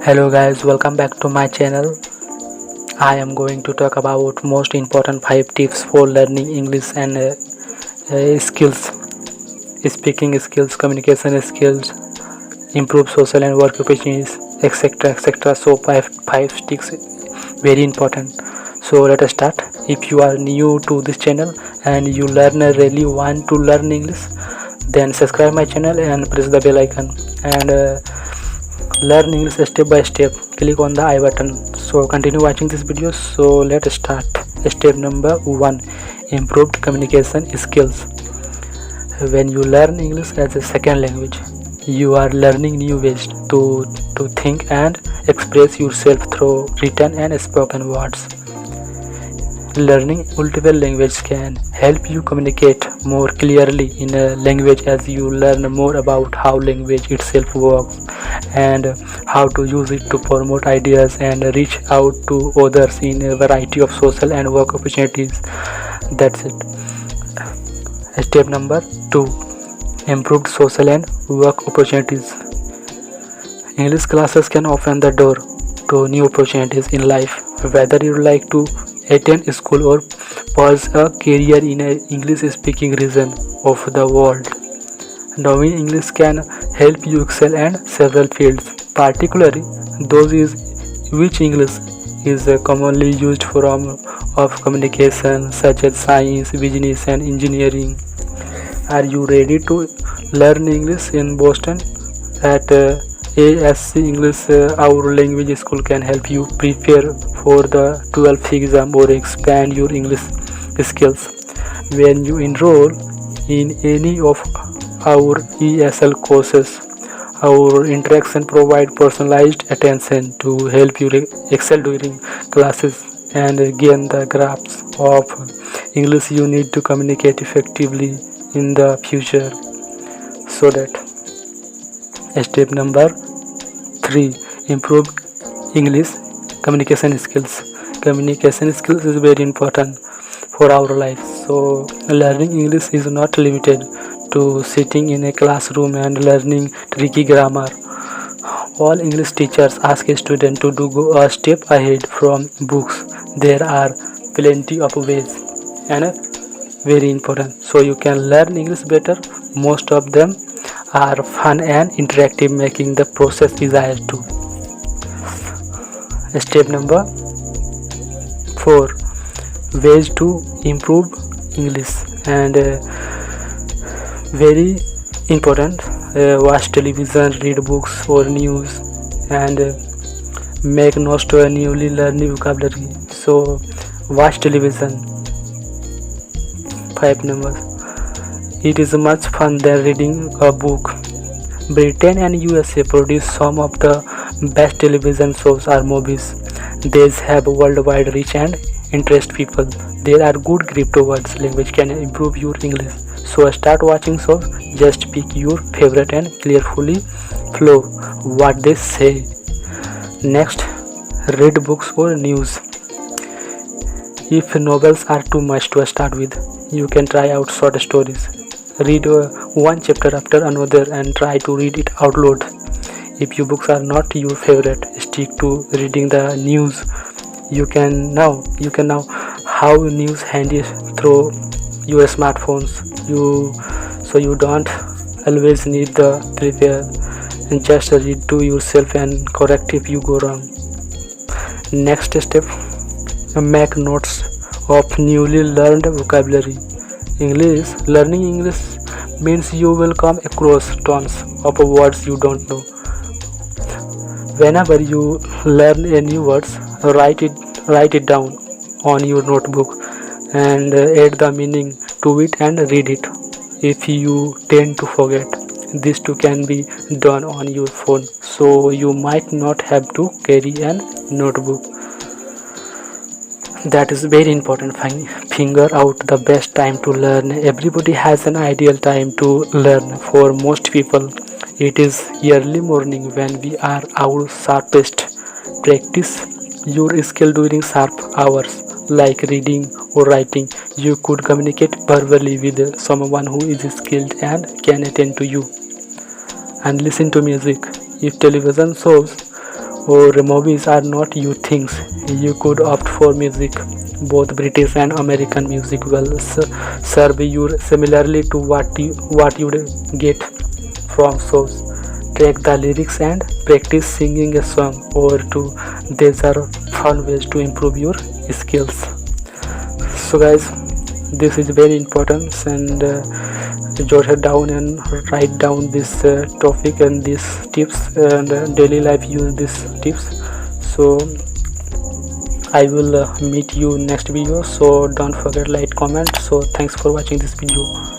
Hello guys, welcome back to my channel. I am going to talk about most important 5 tips for learning English and skills, speaking skills, communication skills, improve social and work opportunities, etc. So five tips very important. So let us start. If you are new to this channel and you really want to learn English, then subscribe my channel and press the bell icon and learn English step by step. Click on the I button. So continue watching this video. So let's start. Step number 1: improved communication skills. When you learn English as a second language, you are learning new ways to think and express yourself through written and spoken words. Learning multiple languages can help you communicate more clearly in a language as you learn more about how language itself works and how to use it to promote ideas and reach out to others in a variety of social and work opportunities. That's it. Step number 2: improved social and work opportunities. English classes can open the door to new opportunities in life, whether you like to attend school or pursue a career in an English speaking region of the world. Knowing English can help you excel in several fields, particularly those which English is commonly used form of communication such as science, business and engineering. Are you ready to learn English in Boston? At ASC English, our language school can help you prepare for the 12th exam or expand your English skills. When you enroll in any of our ESL courses, our interaction provide personalized attention to help you excel during classes and gain the grasp of English you need to communicate effectively in the future. So that step number 3: improved English communication skills. Communication skills is very important for our life. So learning English is not limited to sitting in a classroom and learning tricky grammar. All English teachers ask a student to go a step ahead from books. There are plenty of ways and very important so you can learn English better. Most of them are fun and interactive, making the process easier too. Step number 4: ways to improve English and very important. Watch television, read books or news and make notes to a newly learn vocabulary. So watch television. 5 numbers. It is much fun than reading a book. Britain and USA produce some of the best television shows or movies. These have worldwide reach and interest people. There are good crypto words. Language can improve your English. So start watching shows. Just pick your favorite and carefully follow what they say. Next, read books or news. If novels are too much to start with, you can try out short stories. Read one chapter after another and try to read it out loud. If your books are not your favorite, stick to reading the news. You can now how news handy through your smartphones. You don't always need the prepare and just read to yourself and correct if you go wrong. Next step: make notes of newly learned vocabulary. Learning English means you will come across tons of words you don't know. Whenever you learn a new words, write it down on your notebook and add the meaning to it and read it. If you tend to forget, this too can be done on your phone, so you might not have to carry a notebook. That is very important. Figure out the best time to learn. Everybody has an ideal time to learn. For most people, it is early morning when we are our sharpest. Practice your skill during sharp hours like reading or writing. You could communicate verbally with someone who is skilled and can attend to you. And listen to music. If television shows or movies are not you things. You could opt for music. Both British and American music will serve you similarly to what you get from shows. Track the lyrics and practice singing a song or two. These are fun ways to improve your skills. So guys, this is very important, and jot it down and write down this topic and these tips, and daily life use these tips. So I will meet you next video, so don't forget like, comment. So thanks for watching this video.